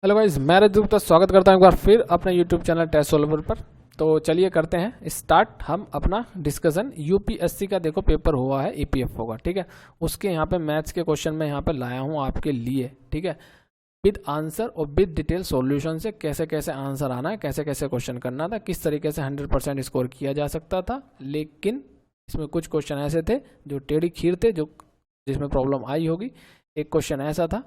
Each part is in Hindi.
हेलो गाइस, मैं रजत गुप्ता स्वागत करता हूं एक बार फिर अपने यूट्यूब चैनल टेस्ट सोल्वर पर। तो चलिए करते हैं स्टार्ट हम अपना डिस्कशन। यूपीएससी का देखो पेपर हुआ है, ईपीएफओ का, ठीक है। उसके यहाँ पे मैथ्स के क्वेश्चन मैं यहाँ पे लाया हूँ आपके लिए, ठीक है, विद आंसर और विद डिटेल सॉल्यूशन से कैसे कैसे आंसर आना है, कैसे कैसे क्वेश्चन करना था, किस तरीके से 100% स्कोर किया जा सकता था। लेकिन इसमें कुछ क्वेश्चन ऐसे थे जो टेढ़ी खीर थे, जो जिसमें प्रॉब्लम आई होगी। एक क्वेश्चन ऐसा था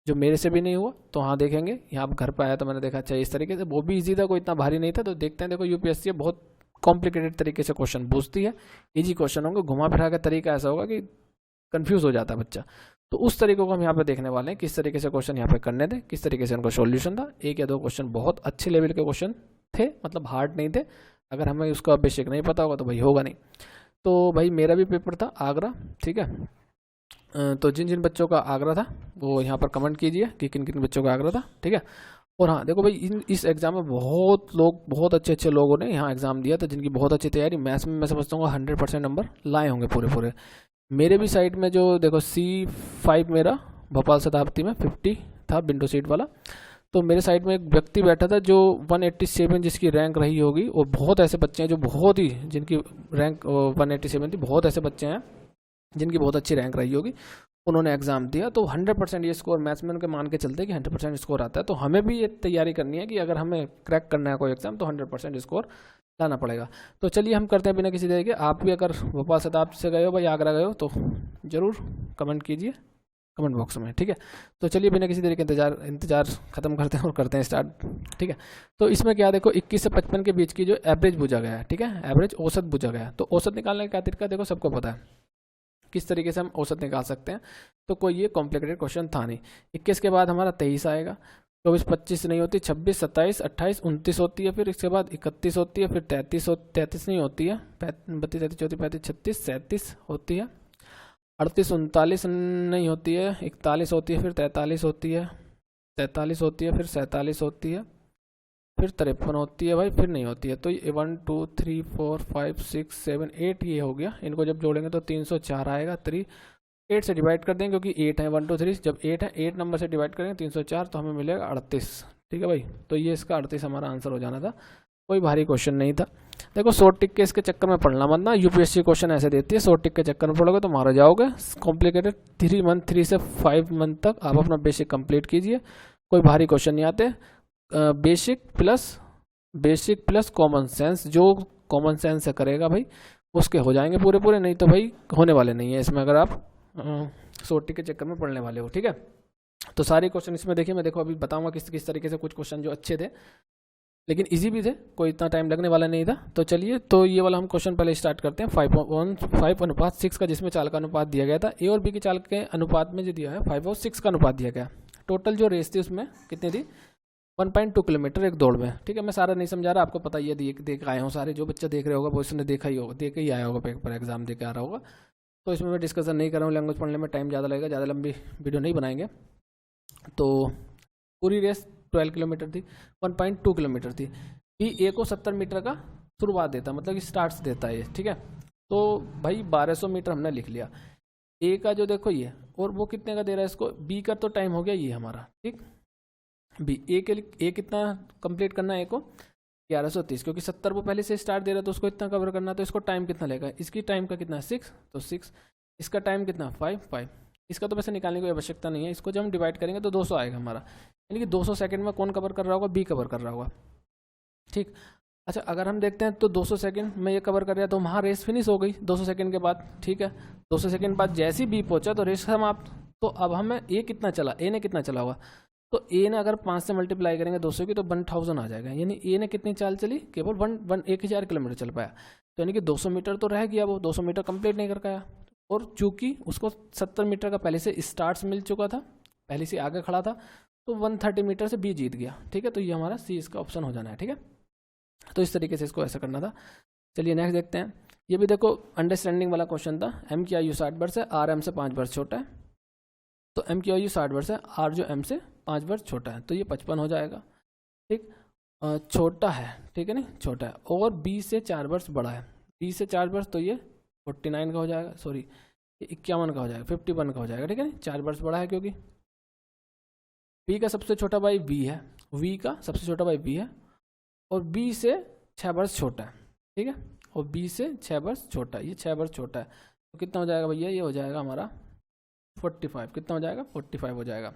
जो मेरे से भी नहीं हुआ, तो हाँ देखेंगे। यहाँ पर घर पर आया तो मैंने देखा अच्छा इस तरीके से, वो भी इजी था, कोई इतना भारी नहीं था। तो देखते हैं, देखो यूपीएससी बहुत कॉम्प्लिकेटेड तरीके से क्वेश्चन पूछती है। इजी क्वेश्चन होंगे, घुमा फिरा का तरीका ऐसा होगा कि कंफ्यूज हो जाता है बच्चा। तो उस तरीके को हम यहाँ पे देखने वाले हैं, किस तरीके से क्वेश्चन यहाँ पे करने थे, किस तरीके से उनका सॉल्यूशन था। एक या दो क्वेश्चन बहुत अच्छे लेवल के क्वेश्चन थे, मतलब हार्ड नहीं थे। अगर हमें उसका बेसिक नहीं पता होगा तो भाई होगा नहीं। तो भाई मेरा भी पेपर था आगरा, ठीक है। तो जिन जिन बच्चों का आगरा था वो यहाँ पर कमेंट कीजिए कि किन किन बच्चों का आगरा था, ठीक है। और हाँ देखो भाई, इस एग्जाम में बहुत अच्छे अच्छे लोगों ने यहाँ एग्जाम दिया था, जिनकी बहुत अच्छी तैयारी। मैथ्स में मैं समझता हूँ 100% नंबर लाए होंगे पूरे पूरे। मेरे भी साइड में जो देखो C5 मेरा भोपाल शताब्दी में 50 था, विंडो सीट वाला। तो मेरे साइड में एक व्यक्ति बैठा था जो 187 जिसकी रैंक रही होगी। और बहुत ऐसे बच्चे हैं जो बहुत ही, जिनकी रैंक 187 थी। बहुत ऐसे बच्चे हैं जिनकी बहुत अच्छी रैंक रही होगी, उन्होंने एग्जाम दिया। तो 100% ये स्कोर मैथ्समैन के मान के चलते कि 100% स्कोर आता है। तो हमें भी ये तैयारी करनी है कि अगर हमें क्रैक करना है कोई एग्जाम तो 100% स्कोर लाना पड़ेगा। तो चलिए हम करते हैं बिना किसी देरी के। आप भी अगर भोपाल शताब्दी से गए हो भाई, आगरा गए हो, तो ज़रूर कमेंट कीजिए कमेंट बॉक्स में, ठीक है। तो चलिए बिना किसी देरी के इंतजार खत्म करते हैं और करते हैं स्टार्ट, ठीक है। तो इसमें क्या देखो, 21 से 55 के बीच की जो एवरेज पूछा गया है, ठीक है, एवरेज औसत पूछा गया है। तो औसत निकालने का क्या तरीका देखो सबको पता है, किस तरीके से हम औसत निकाल सकते हैं। तो कोई ये कॉम्प्लिकेटेड क्वेश्चन था नहीं। 21 के बाद हमारा 23 आएगा, 24 25 नहीं होती, 26 27 28 29 होती है, फिर इसके बाद 31 होती है, फिर 33 नहीं होती है, 32 33 34 35 36 37 होती है, 38 39 नहीं होती है, 41 होती है, फिर 43 होती है, 43 होती है, फिर 47 होती है, फिर 53 होती है भाई, फिर नहीं होती है। तो ये 1 2 3 4 5 6 7 8 ये हो गया। इनको जब जोड़ेंगे तो 304 आएगा। 8 से डिवाइड कर देंगे क्योंकि 8 है, 1 2 3 जब 8 है, 8 नंबर से डिवाइड करेंगे 304 तो हमें मिलेगा 38, ठीक है भाई। तो ये इसका 38 हमारा आंसर हो जाना था। कोई भारी क्वेश्चन नहीं था। देखो शॉर्ट टिक के इसके चक्कर में पढ़ना मत ना, यूपीएससी क्वेश्चन ऐसे देती है, शॉर्ट टिक के चक्कर में पढ़ोगे तो मारा जाओगे। कॉम्प्लिकेटेड 3 से 5 मंथ तक आप अपना बेसिक कंप्लीट कीजिए, कोई भारी क्वेश्चन नहीं आते। बेसिक प्लस कॉमन सेंस, जो कॉमन सेंस से करेगा भाई उसके हो जाएंगे पूरे पूरे, नहीं तो भाई होने वाले नहीं है इसमें, अगर आप सोटी के चक्कर में पढ़ने वाले हो, ठीक है। तो सारे क्वेश्चन इसमें देखिए, मैं देखो अभी बताऊंगा किस किस तरीके से। कुछ क्वेश्चन जो अच्छे थे लेकिन इजी भी थे, कोई इतना टाइम लगने वाला नहीं था। तो चलिए, तो ये वाला हम क्वेश्चन पहले स्टार्ट करते हैं। 5:6 का, जिसमें चाल का अनुपात दिया गया था। ए और बी के चाल के अनुपात में जो दिया है 5:6 का अनुपात दिया गया। टोटल जो रेस थी उसमें कितनी थी, 1.2 किलोमीटर एक दौड़ में, ठीक है। मैं सारा नहीं समझा रहा, आपको पता ही है, देख आए हो सारे। जो बच्चा देख रहे होगा वो इसने देखा ही होगा, देख ही आया होगा, पेपर एग्जाम दे के आ रहा होगा। तो इसमें मैं डिस्कशन नहीं कर रहा हूँ, लैंग्वेज पढ़ने में टाइम ज़्यादा लगेगा, ज़्यादा लंबी वीडियो नहीं बनाएंगे। तो पूरी रेस 12 किलोमीटर थी, 1.2 किलोमीटर थी। बी ए को 70 मीटर का शुरुआत देता, मतलब कि स्टार्ट्स देता है ये, ठीक है। तो भाई 1200 मीटर हमने लिख लिया। ए का जो देखो ये, और वो कितने का दे रहा है इसको। बी का तो टाइम हो गया ये हमारा, ठीक। बी ए के लिए, ए कितना कंप्लीट करना है, ए को 1130, क्योंकि 70 वो पहले से स्टार्ट दे रहा है तो उसको इतना कवर करना है। तो इसको टाइम कितना लेगा, इसकी टाइम का कितना है 6, तो 6। इसका टाइम कितना 5। इसका तो वैसे निकालने की आवश्यकता नहीं है, इसको जब हम डिवाइड करेंगे तो 200 आएगा हमारा। यानी कि 200 सेकंड में कौन कवर कर रहा होगा, बी कवर कर रहा होगा, ठीक। अच्छा अगर हम देखते हैं तो 200 सेकंड में ये कवर कर रहा है, तो वहाँ रेस फिनिश हो गई 200 सेकंड के बाद, ठीक है। 200 सेकंड बाद जैसे ही बी पहुंचा तो रेस समाप्त। तो अब हमें ए कितना चला, ए ने कितना चला होगा, तो ए ने अगर 5 से मल्टीप्लाई करेंगे 200 की तो 1000 आ जाएगा। यानी ए ने कितनी चाल चली, केवल 1000 किलोमीटर चल पाया। तो यानी कि 200 मीटर तो रह गया, वो 200 मीटर कंप्लीट नहीं कर पाया। और चूंकि उसको 70 मीटर का पहले से स्टार्ट्स मिल चुका था, पहले से आगे खड़ा था, तो 130 मीटर से बी जीत गया, ठीक है। तो ये हमारा सी इसका ऑप्शन हो जाना है, ठीक है। तो इस तरीके से इसको ऐसा करना था। चलिए नेक्स्ट देखते हैं। ये भी देखो अंडरस्टैंडिंग वाला क्वेश्चन था। एम की आयु 60 वर्ष है, आर एम से 5 वर्ष छोटा है। तो एम की आयु 60 वर्ष है, आर जो एम से 5 वर्ष छोटा है, तो ये 55 हो जाएगा, ठीक। छोटा है, ठीक है, नहीं छोटा है, और बी से 4 वर्ष बड़ा है। बी से 4 वर्ष, तो ये 49 का हो जाएगा, सॉरी ये 51 का हो जाएगा, 51 का हो जाएगा, ठीक है नहीं, 4 वर्ष बड़ा है क्योंकि। पी का सबसे छोटा भाई वी है, वी का सबसे छोटा भाई वी है, और बी से 6 वर्ष छोटा है, ठीक है, और बी से 6 वर्ष छोटा है, ये 6 वर्ष छोटा है, तो कितना हो जाएगा भैया, ये हो जाएगा हमारा 45, कितना हो जाएगा 45 हो जाएगा।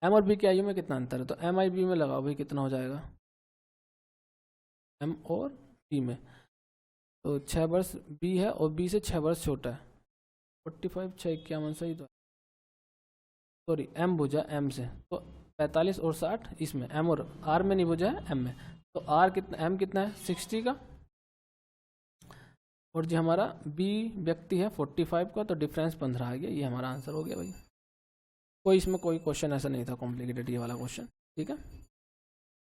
एम और बी की आयु में कितना अंतर है, तो एम आई बी में लगाओ भाई, कितना हो जाएगा एम और बी में, तो 6 वर्ष बी है और बी से 6 वर्ष छोटा है, 45 6 51 सही, तो सॉरी एम बुझा एम से, तो 45 और 60 इसमें, एम और आर में नहीं बुझा है एम में, तो आर कितना, एम कितना है 60 का, और जो हमारा बी व्यक्ति है 45 का, तो डिफरेंस 15 आ गया, ये हमारा आंसर हो गया भाई। कोई इसमें कोई क्वेश्चन ऐसा नहीं था कॉम्प्लिकेटेड ये वाला क्वेश्चन, ठीक है।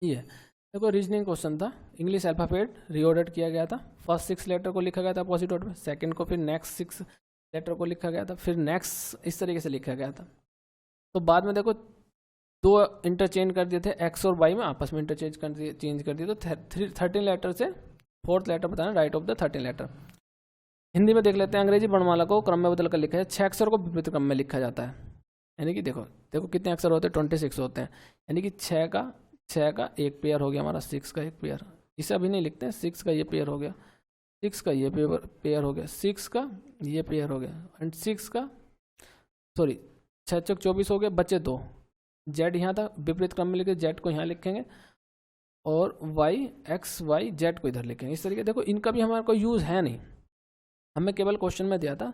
ये देखो रीजनिंग क्वेश्चन था, इंग्लिश अल्फाबेट रीऑर्डर किया गया था, फर्स्ट 6 लेटर को लिखा गया था अपोजिट ऑर्डर में, सेकंड को फिर नेक्स्ट 6 लेटर को लिखा गया था, फिर नेक्स्ट इस तरीके से लिखा गया था। तो बाद में देखो 2 इंटरचेंज कर दिए थे, एक्स और वाई में आपस में इंटरचेंज कर दिए, तो 13 लेटर से 4th लेटर बताना, right of the 13 letter. Hindi में देख लेते हैं, अंग्रेजी वर्णमाला को क्रम में बदल कर लिखा है, 6 अक्षर को विपरीत क्रम में लिखा जाता है, यानी कि देखो कितने अक्षर होते हैं, 26 होते हैं, यानी कि 6 का एक पेयर हो गया हमारा, 6 का एक पेयर, इसे अभी नहीं लिखते हैं, 6 का ये पेयर हो गया, 6 का ये पेयर हो गया, 6 का ये पेयर हो गया, एंड 6 का सॉरी 6 चौक 24 हो गया, बचे 2, जेड यहाँ था विपरीत क्रम में लिखे, जेड को यहाँ लिखेंगे और वाई एक्स वाई जेड को इधर लिखेंगे, इस तरीके। देखो इनका भी हमारा कोई यूज़ है नहीं, हमें केवल क्वेश्चन में दिया था,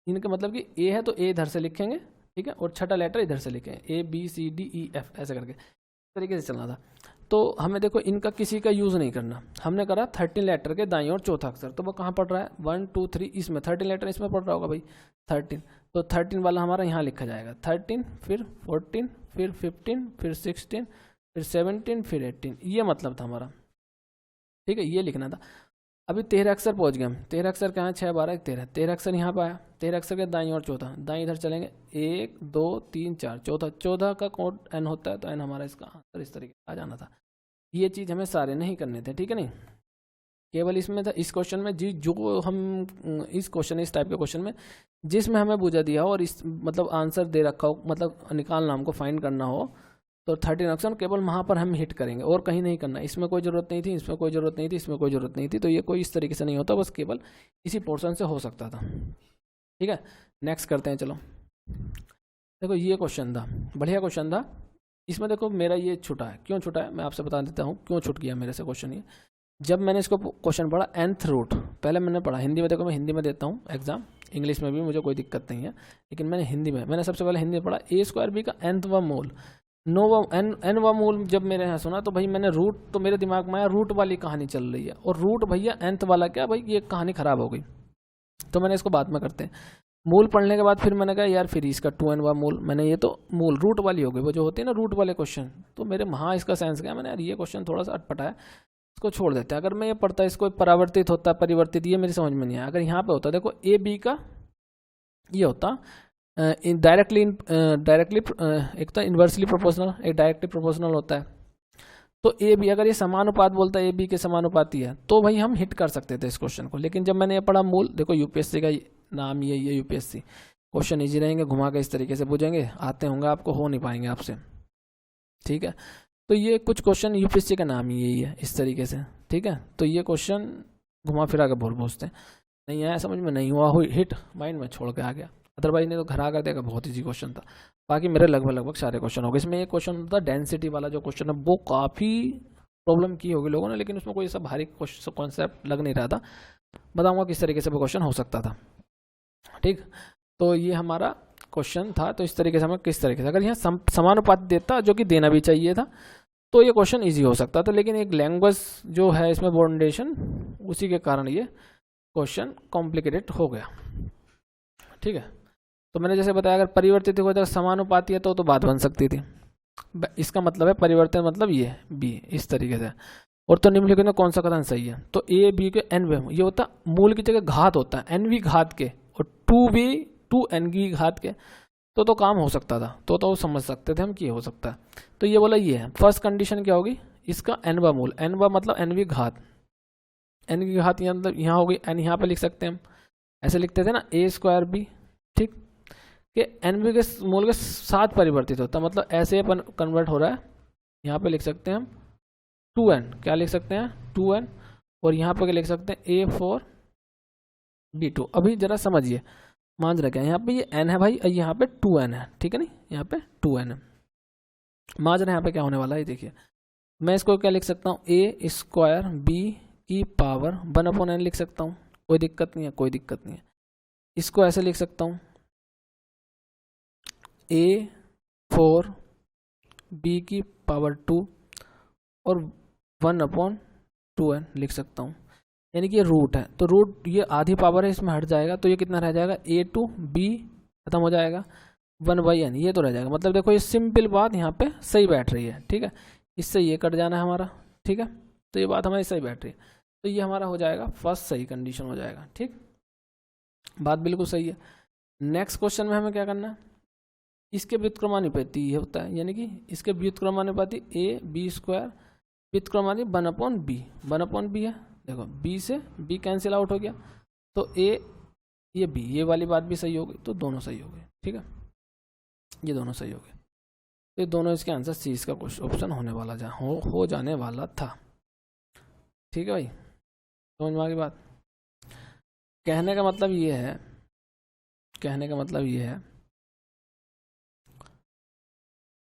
इनका मतलब कि ए है तो ए इधर से लिखेंगे, ठीक है, और छठा लेटर इधर से लिखेंगे, A B C D E F ऐसे करके, इस तरीके से चलना था। तो हमें देखो इनका किसी का यूज़ नहीं करना, हमने करा 13 लेटर के दाईं और चौथा अक्षर, तो वो कहाँ पढ़ रहा है 1 2 3 इसमें, 13 लेटर इसमें पढ़ रहा होगा भाई 13, तो 13 वाला हमारा यहाँ लिखा जाएगा, 13 फिर 14 फिर 15 फिर 16 फिर 17 फिर 18, ये मतलब था हमारा, ठीक है, ये लिखना था। अभी 13 अक्षर पहुँच गए हम, 13 अक्षर कहाँ है 6 12 13, 13 अक्षर यहाँ पर आया, 13 अक्षर के दाईं और चौथा, दाईं इधर चलेंगे 1 2 3 4 चौथा, 14 का कोड एन होता है, तो एन हमारा इसका आंसर इस तरीके आ जाना था। ये चीज़ हमें सारे नहीं करने थे, ठीक है, नहीं केवल इसमें था, इस क्वेश्चन में जी जो हम इस टाइप के क्वेश्चन में जिसमें हमें बूझा दिया हो और इस मतलब आंसर दे रखा हो, मतलब निकालना हमको फाइंड करना हो, तो 13 ऑप्शन केवल वहाँ पर हम हिट करेंगे और कहीं नहीं करना, इसमें कोई ज़रूरत नहीं थी, इसमें कोई ज़रूरत नहीं थी, इसमें कोई ज़रूरत नहीं थी, तो ये कोई इस तरीके से नहीं होता, बस केवल इसी पोर्शन से हो सकता था, ठीक है। नेक्स्ट करते हैं, चलो देखो ये क्वेश्चन था, बढ़िया क्वेश्चन था, इसमें देखो मेरा ये छूटा है, क्यों छूटा है मैं आपसे बता देता हूँ क्यों छूट गया मेरे से क्वेश्चन ये। जब मैंने इसको क्वेश्चन पढ़ा nth रूट, पहले मैंने पढ़ा हिंदी में, देखो मैं हिंदी में देता हूँ एग्जाम, इंग्लिश में भी मुझे कोई दिक्कत नहीं है, लेकिन मैंने हिंदी में, मैंने सबसे पहले हिंदी में पढ़ा a² का nth मूल, n मूल जब मेरे यहाँ सुना तो भाई मैंने रूट, तो मेरे दिमाग में आया रूट वाली कहानी चल रही है, और रूट भैया nth वाला क्या भाई, ये कहानी खराब हो गई, तो मैंने इसको बाद में करते हैं। मूल पढ़ने के बाद फिर मैंने कहा यार फिर इसका 2n मूल, मैंने ये तो मूल रूट वाली हो गई, वो जो होती है ना रूट वाले क्वेश्चन, तो मेरे वहाँ इसका सेंस गया, मैंने यार ये क्वेश्चन थोड़ा सा अटपटा है, इसको छोड़ देते हैं। अगर मैं ये पढ़ता इसको परावर्तित होता परिवर्तित, ये मेरी समझ में नहीं आया। अगर यहाँ पे होता देखो ए बी का ये होता डायरेक्टली एक तो इन्वर्सली प्रोपोर्शनल, एक डायरेक्टली प्रोपोर्शनल होता है, तो ए बी अगर ये समानुपात बोलता है ए बी के समानुपाती है तो भाई हम हिट कर सकते थे इस क्वेश्चन को। लेकिन जब मैंने ये पढ़ा मूल, देखो यूपीएससी का नाम ये यूपीएससी, क्वेश्चन इजी रहेंगे, घुमा के इस तरीके से पूछेंगे, आते होंगे आपको, हो नहीं पाएंगे आपसे, ठीक है। तो ये कुछ क्वेश्चन यूपीएससी का नाम ही यही है इस तरीके से, ठीक है। तो ये क्वेश्चन घुमा फिरा के बोल पूछते हैं, नहीं आया समझ में, नहीं हुआ हिट, माइंड में छोड़ के आ गया, अदरवाइज नहीं तो घर आकर देखा बहुत ईजी क्वेश्चन था। बाकी मेरे लगभग सारे क्वेश्चन हो गए। इसमें एक क्वेश्चन था डेंसिटी वाला, जो क्वेश्चन है वो काफ़ी प्रॉब्लम की होगी लोगों ने, लेकिन उसमें कोई ऐसा भारी कॉन्सेप्ट लग नहीं रहा था, बताऊंगा किस तरीके से वो क्वेश्चन हो सकता था, ठीक। तो ये हमारा क्वेश्चन था, तो इस तरीके से हमें किस तरीके से, अगर यहाँ समानुपात देता, जो कि देना भी चाहिए था, तो ये क्वेश्चन इजी हो सकता था। लेकिन एक लैंग्वेज जो है इसमें बाउंडेशन, उसी के कारण ये क्वेश्चन कॉम्प्लिकेटेड हो गया, ठीक है। तो मैंने जैसे बताया अगर परिवर्तित हो जाए समानुपाती है तो बात बन सकती थी, इसका मतलब है परिवर्तन मतलब ये बी इस तरीके से। और तो निम्नलिखित में कौन सा कथन सही है, तो ए बी के एन वे, ये होता मूल की जगह घात होता है, एन वी घात के और 2n की घात के, तो काम हो सकता था, तो समझ सकते थे हम कि हो सकता है। तो ये बोला ये है फर्स्ट कंडीशन क्या होगी, इसका n मूल, n मतलब एन वी घात, एन की घात यहाँ होगी, एन यहाँ पे लिख सकते हैं हम, ऐसे लिखते थे ना a² b, ठीक। कि NB के मोल के साथ परिवर्तित होता है, मतलब ऐसे अपन कन्वर्ट हो रहा है। यहाँ पे लिख सकते हैं हम 2n, क्या लिख सकते हैं 2n, और यहाँ पे क्या लिख सकते हैं A4B2। अभी जरा समझिए, मान रखें यहाँ पे ये n है भाई, यहाँ पे 2n है, ठीक है नहीं, यहाँ पे 2n है। मान रहे यहाँ पे क्या होने वाला है, देखिए मैं इसको क्या लिख सकता हूँ A² B की पावर 1/n लिख सकता हूँ, कोई दिक्कत नहीं है, कोई दिक्कत नहीं है। इसको ऐसे लिख सकता हूँ A4B की पावर 2 और 1/2n लिख सकता हूँ, यानी कि ये रूट है, तो रूट ये आधी पावर है, इसमें हट जाएगा तो ये कितना रह जाएगा A2B खत्म हो जाएगा 1/n, ये तो रह जाएगा। मतलब देखो ये सिंपल बात यहाँ पे सही बैठ रही है, ठीक है, इससे ये कट जाना है हमारा, ठीक है, तो ये बात हमारी सही बैठ रही है, तो ये हमारा हो जाएगा फर्स्ट सही कंडीशन हो जाएगा, ठीक, बात बिल्कुल सही है। नेक्स्ट क्वेश्चन में हमें क्या करना है, इसके व्युत्क्रमानुपाती ये होता है, यानी कि इसके व्युत्क्रमानुपाती AB² व्युत्क्रमानुपाती 1/b, 1/b है, देखो b से b कैंसिल आउट हो गया, तो a ये b, ये वाली बात भी सही हो गई, तो दोनों सही हो गए, ठीक है, ये दोनों सही हो गए, तो ये दोनों इसके आंसर सी इसका ऑप्शन होने वाला हो जाने वाला था, ठीक है भाई, समझ में आ गई बात। कहने का मतलब ये है, कहने का मतलब ये है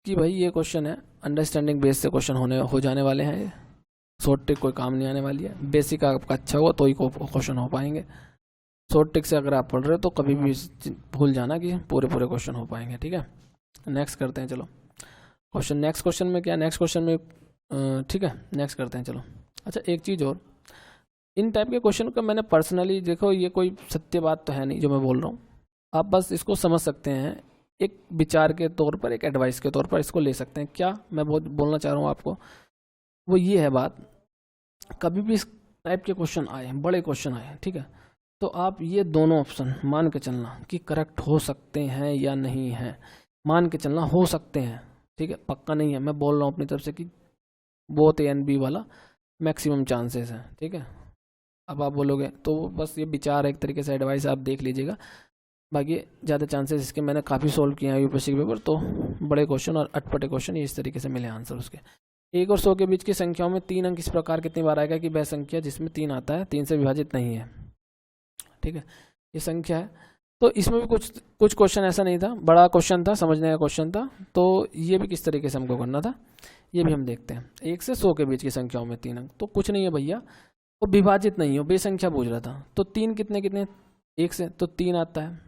कि भाई ये क्वेश्चन है अंडरस्टैंडिंग बेस से क्वेश्चन हो जाने वाले हैं, ये शॉर्ट ट्रिक कोई काम नहीं आने वाली है। बेसिक आपका अच्छा हुआ तो ही क्वेश्चन हो पाएंगे, शॉर्ट ट्रिक से अगर आप पढ़ रहे हो तो कभी भी भूल जाना कि पूरे क्वेश्चन हो पाएंगे, ठीक है। नेक्स्ट करते हैं, चलो क्वेश्चन, नेक्स्ट क्वेश्चन में क्या, नेक्स्ट क्वेश्चन में ठीक है, नेक्स्ट करते हैं चलो। अच्छा एक चीज़ और, इन टाइप के क्वेश्चन का मैंने पर्सनली, देखो ये कोई सत्य बात तो है नहीं जो मैं बोल रहा हूँ, आप बस इसको समझ सकते हैं, एक विचार के तौर पर, एक एडवाइस के तौर पर इसको ले सकते हैं। क्या मैं बोलना चाह रहा हूँ आपको, वो ये है बात, कभी भी इस टाइप के क्वेश्चन आए, बड़े क्वेश्चन आए, ठीक है, तो आप ये दोनों ऑप्शन मान के चलना कि करेक्ट हो सकते हैं या नहीं है, मान के चलना हो सकते हैं, ठीक है, पक्का नहीं है, मैं बोल रहा हूँ अपनी तरफ से कि बोथ A एंड B वाला मैक्सिमम चांसेस है, ठीक है। अब आप बोलोगे तो बस ये विचार एक तरीके से एडवाइस आप देख लीजिएगा, बाकी ज़्यादा चांसेस इसके मैंने काफ़ी सोल्व किए हैं यूपीएससी के पेपर, तो बड़े क्वेश्चन और अटपटे क्वेश्चन ये इस तरीके से मिले आंसर उसके। 1 और 100 के बीच की संख्याओं में 3 अंक इस प्रकार कितनी बार आएगा कि वह संख्या जिसमें 3 आता है 3 से विभाजित नहीं है, ठीक है, ये संख्या है। तो इसमें भी कुछ क्वेश्चन ऐसा नहीं था, बड़ा क्वेश्चन था, समझने का क्वेश्चन था, तो ये भी किस तरीके से हमको करना था ये भी हम देखते हैं। 1 से 100 के बीच की संख्याओं में 3 अंक, तो कुछ नहीं है भैया, वो विभाजित नहीं हो, बेसंख्या पूछ रहा था, तो 3 कितने 1 से तो 3 आता है,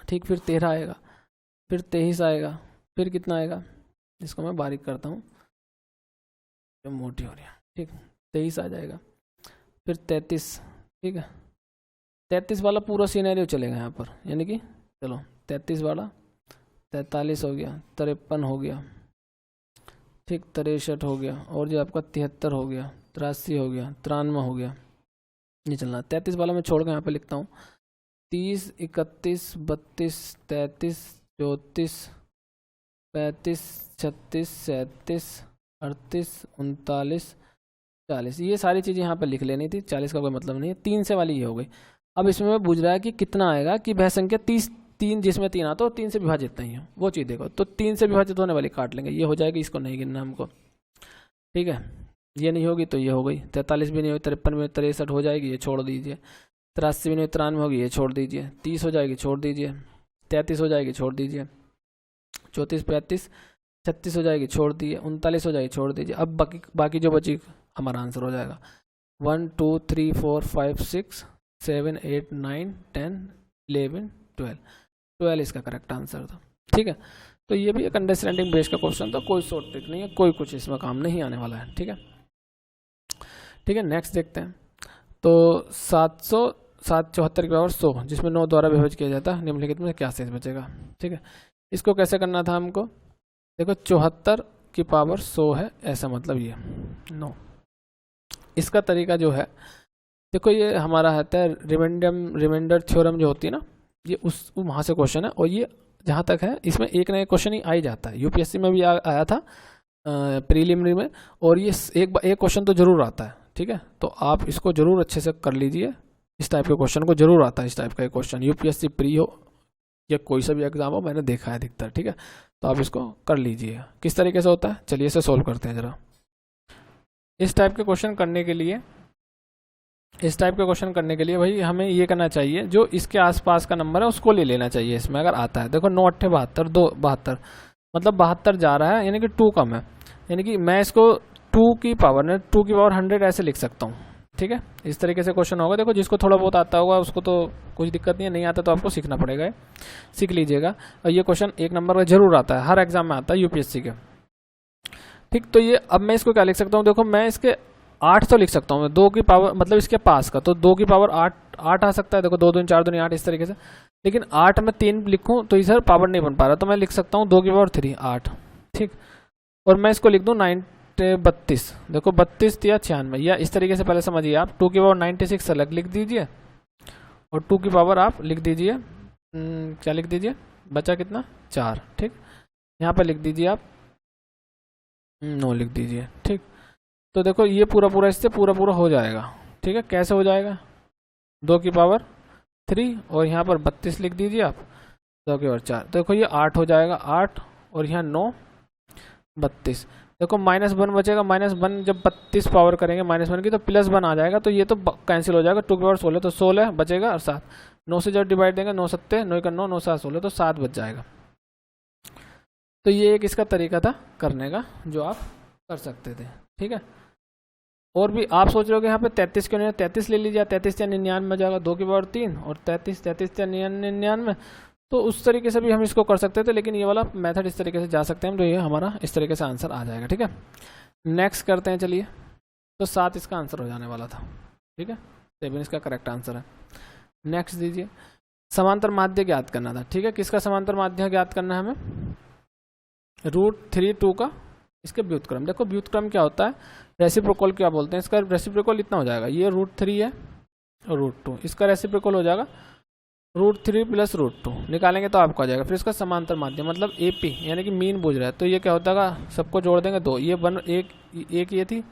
ठीक, फिर 13 आएगा, फिर 23 आएगा, फिर कितना आएगा, इसको मैं बारीक करता हूँ जो मोटी हो रही है, ठीक, 23 आ जाएगा, फिर 33, ठीक है, 33 वाला पूरा सीनेरियो चलेगा यहाँ पर, यानी कि चलो 33 वाला 43 हो गया, 53 हो गया, ठीक, 63 हो गया, और जो आपका 73 हो गया, 83 हो गया, 93 हो गया, ये चलना। 33 वाला मैं छोड़ के यहाँ पे लिखता हूँ 30, 31, 32, 33, 34, 35, 36, 37, 38, 39, 40, ये सारी चीज़ें यहाँ पे लिख लेनी थी, 40 का कोई मतलब नहीं है, 3 से वाली ये हो गई। अब इसमें मैं पूछ रहा है कि कितना आएगा कि वह संख्या 3 जिसमें 3 आता हो 3 से विभाजित नहीं है, वो चीज़ देखो, तो 3 से विभाजित होने वाली काट लेंगे, ये हो जाएगी, इसको नहीं गिनना हमको, ठीक है, ये नहीं होगी तो ये हो गई, 43 भी नहीं होगी, 53 में 63 हो जाएगी, ये छोड़ दीजिए, 83 भी नहीं 93 होगी, ये छोड़ दीजिए, 30 हो जाएगी, छोड़ दीजिए, 33 हो जाएगी, छोड़ दीजिए, 34, 35, 36 हो जाएगी, छोड़ दीजिए, 39 हो जाएगी, छोड़ दीजिए। अब बाकी जो बची हमारा आंसर हो जाएगा 1 2 3 4 5 6 7 8 9 10 11 12 इसका करेक्ट आंसर था, ठीक है। तो ये भी एक अंडरस्टैंडिंग बेस का क्वेश्चन था, कोई शॉर्ट ट्रिक नहीं है, कोई कुछ इसमें काम नहीं आने वाला है, ठीक है, ठीक है। नेक्स्ट देखते हैं, तो 774 के बराबर 100 जिसमें 9 द्वारा विभाजित किया जाता है, निम्नलिखित में क्या शेष बचेगा, ठीक है। इसको कैसे करना था हमको, देखो 74 की पावर 100 है, ऐसा मतलब ये 9, इसका तरीका जो है, देखो ये हमारा आता है रिमाइंडर थ्योरम जो होती है ना, ये वहाँ से क्वेश्चन है, और ये जहाँ तक है इसमें एक ना एक क्वेश्चन ही आ ही जाता है, यूपीएससी में भी आया था प्रीलिमिनरी में, और ये एक क्वेश्चन तो जरूर आता है, ठीक है। तो आप इसको जरूर अच्छे से कर लीजिए, इस टाइप के क्वेश्चन को जरूर आता है, इस टाइप का क्वेश्चन यूपीएससी प्री हो या कोई सा भी एग्जाम हो, मैंने देखा है अधिकतर, ठीक है। तो आप इसको कर लीजिए। किस तरीके से होता है, चलिए इसे सोल्व करते हैं जरा। इस टाइप के क्वेश्चन करने के लिए भाई हमें ये करना चाहिए, जो इसके आसपास का नंबर है उसको ले लेना चाहिए इसमें, अगर आता है। देखो 9 8 72, 2 72, मतलब 72 जा रहा है, यानी कि 2 कम है, यानी कि मैं इसको 2 की पावर 100 ऐसे लिख सकता हूँ, ठीक है। इस तरीके से क्वेश्चन होगा। देखो जिसको थोड़ा बहुत आता होगा उसको तो कुछ दिक्कत नहीं है, नहीं आता तो आपको सीखना पड़ेगा, सीख लीजिएगा। और ये क्वेश्चन 1 नंबर का जरूर आता है, हर एग्जाम में आता है यूपीएससी के, ठीक। तो ये अब मैं इसको क्या लिख सकता हूँ, देखो मैं इसके 8 तो लिख सकता हूँ, 2 की पावर मतलब इसके पास का, तो 2 की पावर 8 आ सकता है। देखो 2 दूनी 4 दूनी 8 इस तरीके से, लेकिन 8 में 3 लिखूँ तो इधर पावर नहीं बन पा रहा, तो मैं लिख सकता हूँ 2 की पावर 3 8, ठीक। और मैं इसको लिख दूँ 32, देखो 32 या 96, या इस तरीके से पहले समझिए आप। 2 की पावर 96 अलग लिख दीजिए, और 2 की पावर आप लिख दीजिए, क्या लिख दीजिए, बचा कितना 4, ठीक। यहाँ पे लिख दीजिए आप 9 लिख दीजिए, ठीक। तो देखो ये पूरा इससे पूरा हो जाएगा, ठीक है। कैसे हो जाएगा, 2 की पावर 3 और यहाँ पर 32 लिख दीजिए आप, 2 की पावर 4, देखो ये 8 हो जाएगा, 8 और यहाँ 9 32। देखो -1 बचेगा, -1 जब 32 पावर करेंगे -1 की तो +1 आ जाएगा, तो ये तो कैंसिल हो जाएगा। 2 की पावर 16 तो 16 बचेगा, और 7 9 से जब डिवाइड देंगे 9 7 9 का 9 9 7 16, तो 7 बच जाएगा। तो ये एक इसका तरीका था करने का, जो आप कर सकते थे, ठीक है। और भी आप सोच रहे हो कि यहाँ पे 33 क्यों नहीं है, 33 ले लीजिए, 33 या 99 में जाएगा, 2 की पावर 3 और 33 या 99, तो उस तरीके से भी हम इसको कर सकते थे। लेकिन ये वाला मेथड इस तरीके से जा सकते हैं हम, तो ये हमारा इस तरीके से आंसर आ जाएगा, ठीक है। नेक्स्ट करते हैं, चलिए। तो 7 इसका आंसर हो जाने वाला था, ठीक है। 7 इसका करेक्ट आंसर है। नेक्स्ट दीजिए, समांतर माध्य ज्ञात करना था, ठीक है। किसका समांतर माध्य ज्ञात करना है हमें, √3 2 का इसके व्युत्क्रम। देखो व्युत्क्रम क्या होता है, रेसिप्रोकल क्या बोलते हैं, इसका रेसिप्रोकल इतना हो जाएगा, ये √3 है और √2, इसका रेसिप्रोकल हो जाएगा √3 + √2, निकालेंगे तो आपको आ जाएगा। फिर इसका समांतर माध्य मतलब AP, यानी कि मीन पूछ रहा है, तो ये क्या होता है, सबको जोड़ देंगे 2, ये एक ये थी,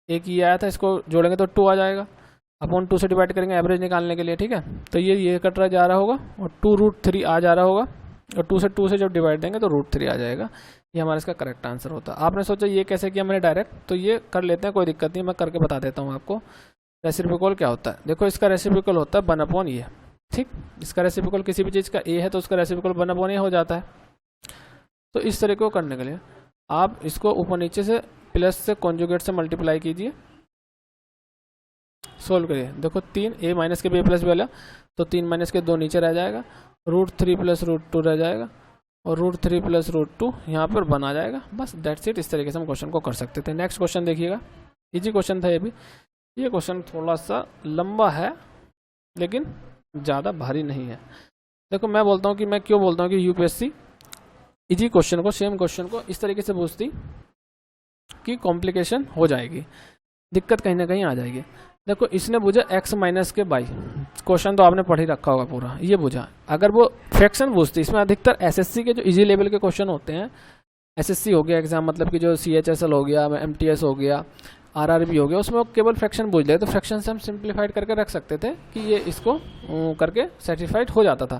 एक ये आया था, इसको जोड़ेंगे तो 2 आ जाएगा, अपॉन 2 से डिवाइड करेंगे एवरेज निकालने के लिए, ठीक है। तो ये कट रहा जा रहा होगा, और 2√3 आ जा रहा होगा, और 2 से जब डिवाइड देंगे तो √3 आ जाएगा। ये हमारा इसका करेक्ट आंसर होता है। आपने सोचा ये कैसे किया मैंने डायरेक्ट, तो ये कर लेते हैं, कोई दिक्कत नहीं, मैं करके बता देता हूँ आपको। रेसिप्रोकल क्या होता है, देखो इसका रेसिप्रोकल होता है 1/A, ठीक। इसका रेसिप्रोकल किसी भी चीज़ का A है तो उसका रेसिप्रोकल 1/A हो जाता है। तो इस तरीके को करने के लिए आप इसको ऊपर नीचे से प्लस से कॉन्जुगेट से मल्टीप्लाई कीजिए, सोल्व करिए। देखो 3 A- के B + B वाला, तो 3 - के 2 नीचे रह जाएगा, √3 + √2 रह जाएगा, और √3 + √2 यहाँ पर बना जाएगा। बस दैट्स इट। इस तरीके से हम क्वेश्चन को कर सकते थे। नेक्स्ट क्वेश्चन देखिएगा, इजी क्वेश्चन था ये भी। ये क्वेश्चन थोड़ा सा लंबा है लेकिन ज़्यादा भारी नहीं है। देखो मैं बोलता हूँ कि मैं क्यों बोलता हूँ कि यूपीएससी इजी क्वेश्चन को, सेम क्वेश्चन को इस तरीके से पूछती कि कॉम्प्लिकेशन हो जाएगी, दिक्कत कहीं ना कहीं आ जाएगी। देखो इसने पूछा x - के y, क्वेश्चन तो आपने पढ़ ही रखा होगा पूरा, ये पूछा। अगर वो फ्रैक्शन पूछती, इसमें अधिकतर एसएससी के जो इजी लेवल के क्वेश्चन होते हैं, एसएससी हो गया एग्जाम, मतलब कि जो CHSL हो गया, MTS हो गया, RRB हो गया, उसमें वो केवल फ्रैक्शन पूछ ले, तो फ्रैक्शन से हम सिंप्लीफाइड करके रख सकते थे कि ये इसको करके सेटिस्फाइड हो जाता था।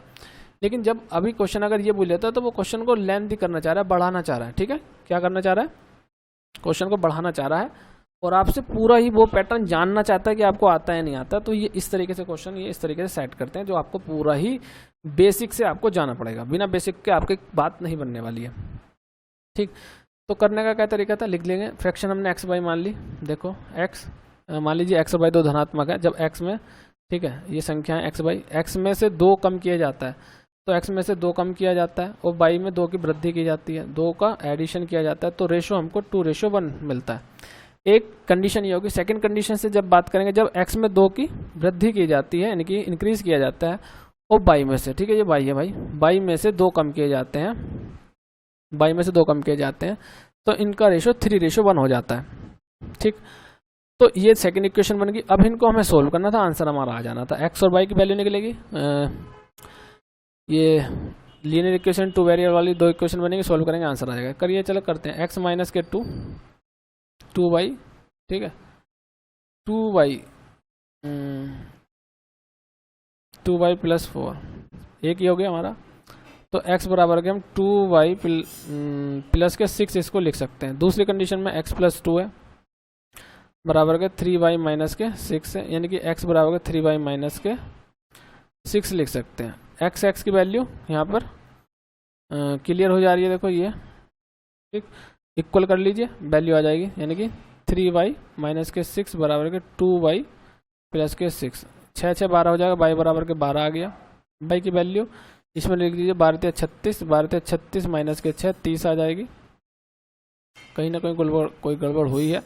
लेकिन जब अभी क्वेश्चन अगर ये पूछ लेता है तो वो क्वेश्चन को लेंथी करना चाह रहा है, बढ़ाना चाह रहा है, ठीक है। क्या करना चाह रहा है, क्वेश्चन को बढ़ाना चाह रहा है, और आपसे पूरा ही वो पैटर्न जानना चाहता है कि आपको आता है नहीं आता। तो ये इस तरीके से क्वेश्चन ये इस तरीके से सेट करते हैं, जो आपको पूरा ही बेसिक से आपको जाना पड़ेगा, बिना बेसिक के आपकी बात नहीं बनने वाली है, ठीक। तो करने का क्या तरीका था, लिख लेंगे। फ्रैक्शन हमने x बाई मान ली, देखो x मान लीजिए x और y दो धनात्मक है, जब x में, ठीक है, ये संख्या है x बाई, x में से 2 कम किया जाता है, तो x में से 2 कम किया जाता है, और y में 2 की वृद्धि की जाती है, 2 का एडिशन किया जाता है, तो रेशो हमको 2:1 मिलता है। एक कंडीशन ये होगी। सेकंड कंडीशन से जब बात करेंगे, जब x में 2 की वृद्धि की जाती है, यानी कि इंक्रीज किया जाता है, और y में से, ठीक है, ये y है भाई, y में से 2 कम किए जाते हैं, y में से 2 कम किए जाते हैं, तो इनका रेशो 3:1 हो जाता है, ठीक। तो ये सेकंड इक्वेशन बन गई। अब इनको हमें सोल्व करना था, आंसर हमारा आ जाना था। x और y की वैल्यू निकलेगी, ये लीनियर इक्वेशन 2 वेरिएबल वाली 2 इक्वेशन बनेगी, सोल्व करेंगे, आंसर आ जाएगा। करिए, चलो करते हैं। x - के 2y, ठीक है, 2y + 4, एक ही हो गया हमारा, तो x बराबर के हम 2y प्लस के 6 इसको लिख सकते हैं। दूसरी कंडीशन में x प्लस 2 है बराबर के 3y माइनस के 6 है, यानी कि x बराबर के 3y माइनस के 6 लिख सकते हैं। x की वैल्यू यहाँ पर क्लियर हो जा रही है, देखो ये ठीक, इक्वल कर लीजिए, वैल्यू आ जाएगी, यानी कि 3y माइनस के 6 बराबर के 2y प्लस के 6, 6 6 12 हो जाएगा, y बराबर के 12 आ गया। y की वैल्यू इसमें लिख दीजिए 12 36, 12 36 माइनस के 6 30 आ जाएगी। कहीं ना कहीं कोई गड़बड़ हुई है।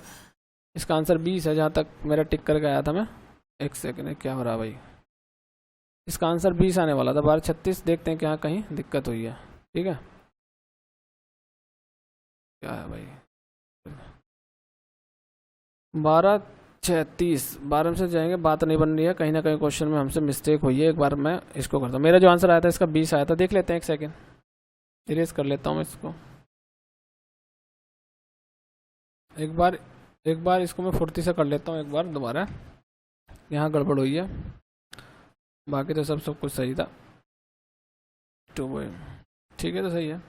इसका आंसर 20 है, जहाँ तक मेरा टिक करके आया था मैं। एक सेकंड, क्या हो रहा है भाई, इसका आंसर 20 आने वाला था, 12 36, देखते हैं क्या कहीं दिक्कत हुई है। ठीक है, क्या है भाई, 12 36, 12 से जाएंगे, बात नहीं बन रही है, कहीं ना कहीं क्वेश्चन में हमसे मिस्टेक हुई है। एक बार मैं इसको करता हूँ, मेरा जो आंसर आया था इसका 20 आया था, देख लेते हैं, एक सेकेंड इरेज कर लेता हूँ इसको। एक बार इसको मैं फुर्ती से कर लेता हूँ, एक बार दोबारा, यहाँ गड़बड़ हुई है, बाकी तो सब कुछ सही था। ठीक है, तो सही है।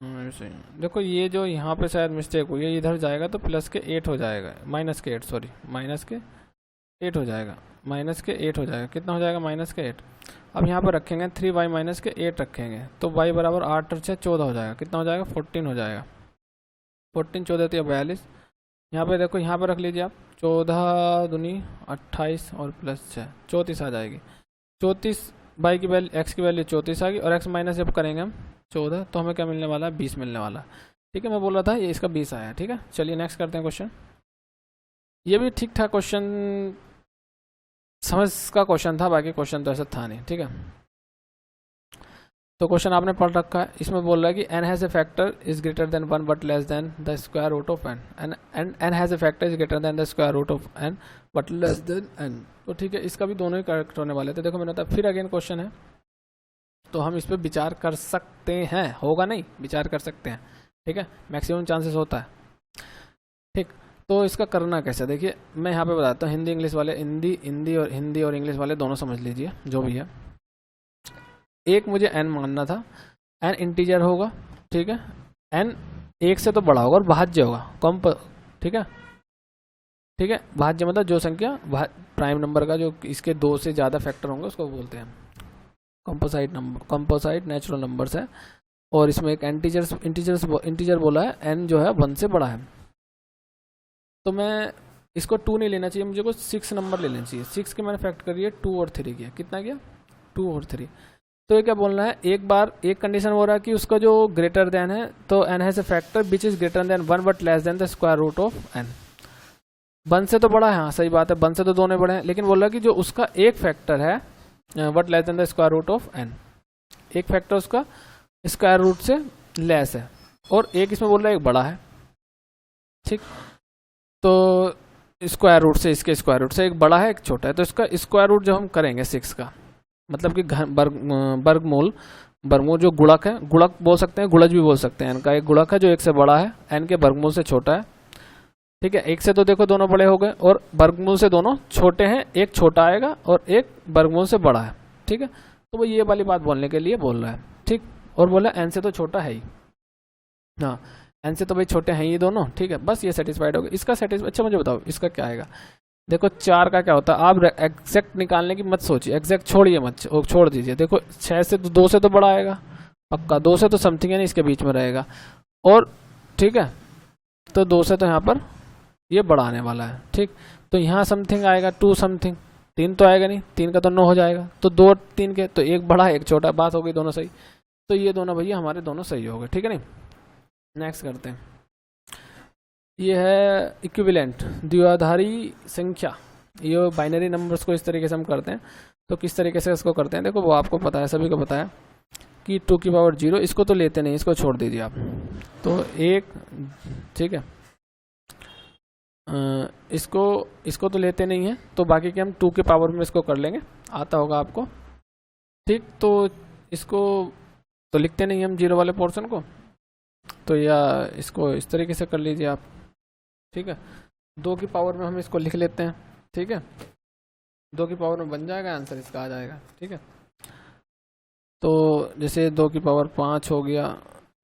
सही है। देखो ये जो यहाँ पे शायद मिस्टेक हुई है, इधर जाएगा तो प्लस के 8 हो जाएगा, माइनस के 8 सॉरी, माइनस के 8 हो जाएगा, माइनस के 8 हो जाएगा, कितना हो जाएगा, माइनस के 8। अब यहाँ पर रखेंगे 3y माइनस के 8 रखेंगे, तो y बराबर 8 और 6 14 हो जाएगा, कितना हो जाएगा, 14 हो जाएगा। 14 14 तो 42। यहाँ पे देखो, यहाँ पर रख लीजिए आप, 14 दूनी 28 और प्लस 6 34 आ जाएगी। 34 y की वैल्यू, x की वैल्यू 34 आ गई, और x माइनस जब करेंगे हम 14, तो हमें क्या मिलने वाला है, 20 मिलने वाला। ठीक है, मैं बोल रहा था ये इसका 20 आया। ठीक है, चलिए नेक्स्ट करते हैं क्वेश्चन। ये भी ठीक ठाक क्वेश्चन, समझ का क्वेश्चन था, बाकी क्वेश्चन तो ऐसा था नहीं। ठीक है, तो क्वेश्चन आपने पढ़ रखा है, इसमें बोल रहा है कि n has a factor is greater than 1 but less than the square root of n, and n has a factor is greater than the square root of n but less than n। तो ठीक है, इसका भी दोनों ही करेक्ट होने वाले थे। देखो मैंने बताया, फिर अगेन क्वेश्चन है, तो हम इस पर विचार कर सकते हैं, होगा नहीं, विचार कर सकते हैं। ठीक है, मैक्सिमम चांसेस होता है। ठीक, तो इसका करना कैसे, देखिए मैं यहाँ पे बताता हूँ। हिंदी इंग्लिश वाले, हिंदी और इंग्लिश वाले दोनों समझ लीजिए, जो भी है। एक मुझे n मानना था, n इंटीजर होगा, ठीक है, n 1 से तो बड़ा होगा और भाज्य होगा, ठीक है, ठीक है, भाज्य मतलब जो संख्या प्राइम नंबर का जो इसके 2 से ज़्यादा फैक्टर होंगे उसको बोलते हैं composite number, composite natural numbers है। और इसमें एक इंटीजर बोला है, n जो है 1 से बड़ा है। तो मैं इसको 2 नहीं लेना चाहिए, मुझे कुछ 6 नंबर ले लेना चाहिए। 6 के मैंने फैक्ट करिए 2 और 3 किया, कितना किया, 2 और 3। तो ये क्या बोलना है, एक बार एक कंडीशन हो रहा है कि उसका जो ग्रेटर देन है, तो n has a factor which is greater than 1 but less than the square root of n। 1 से तो बड़ा है, हाँ सही बात है, 1 से तो दोनों बड़े हैं, लेकिन बोल रहा है कि जो उसका एक फैक्टर है but less than the square root of n, एक फैक्टर उसका स्क्वायर रूट से लेस है, और एक इसमें बोल रहा है एक बड़ा है। ठीक, तो स्क्वायर रूट से, इसके स्क्वायर रूट से एक बड़ा है एक छोटा है, तो इसका स्क्वायर रूट जो हम करेंगे 6 का, मतलब कि वर्गमूल जो गुणक है, गुणक बोल सकते हैं, गुणज भी बोल सकते हैं, n का एक गुणक है जो 1 से बड़ा है, n के वर्गमूल से छोटा है। ठीक है, 1 से तो देखो दोनों बड़े हो गए, और वर्गमूल से दोनों छोटे हैं, एक छोटा आएगा और एक वर्गमूल से बड़ा है। ठीक है, तो वो ये वाली बात बोलने के लिए बोल रहा है। ठीक, और बोला n से तो छोटा है ही, हाँ n से तो भाई छोटे हैं ये दोनों। ठीक है, बस ये सेटिस्फाइड हो गया। इसका अच्छा मुझे बताओ इसका क्या आएगा। देखो 4 का क्या होता है, आप एग्जैक्ट निकालने की मत सोचिए, एग्जैक्ट छोड़िए मत, छोड़ दीजिए। देखो 6 से तो 2 से तो बड़ा आएगा पक्का, 2 से तो समथिंग है नहीं, इसके बीच में रहेगा, और ठीक है, तो 2 से तो यहाँ पर ये बड़ा आने वाला है। ठीक, तो यहाँ समथिंग आएगा 2 समथिंग, 3 तो आएगा नहीं, 3 का तो 9 हो जाएगा, तो 2 3 के, तो एक बड़ा एक छोटा, बात हो गई दोनों सही। तो ये दोनों भैया हमारे दोनों सही हो गए। ठीक है, नहीं, नेक्स्ट करते हैं। ये है इक्विवेलेंट द्विआधारी संख्या, ये बाइनरी नंबर्स को इस तरीके से हम करते हैं। तो किस तरीके से इसको करते हैं, देखो वो आपको पता है, सभी को पता है कि 2 की पावर 0, इसको तो लेते नहीं, इसको छोड़ दीजिए आप। तो एक, ठीक है, इसको तो लेते नहीं है, तो बाकी के हम 2 के पावर में इसको कर लेंगे, आता होगा आपको। ठीक, तो इसको तो लिखते नहीं हम 0 वाले पोर्शन को, तो या इसको इस तरीके से कर लीजिए आप। ठीक है, 2 की पावर में हम इसको लिख लेते हैं। ठीक है, 2 की पावर में बन जाएगा, आंसर इसका आ जाएगा। ठीक है, तो जैसे 2 की पावर 5 हो गया,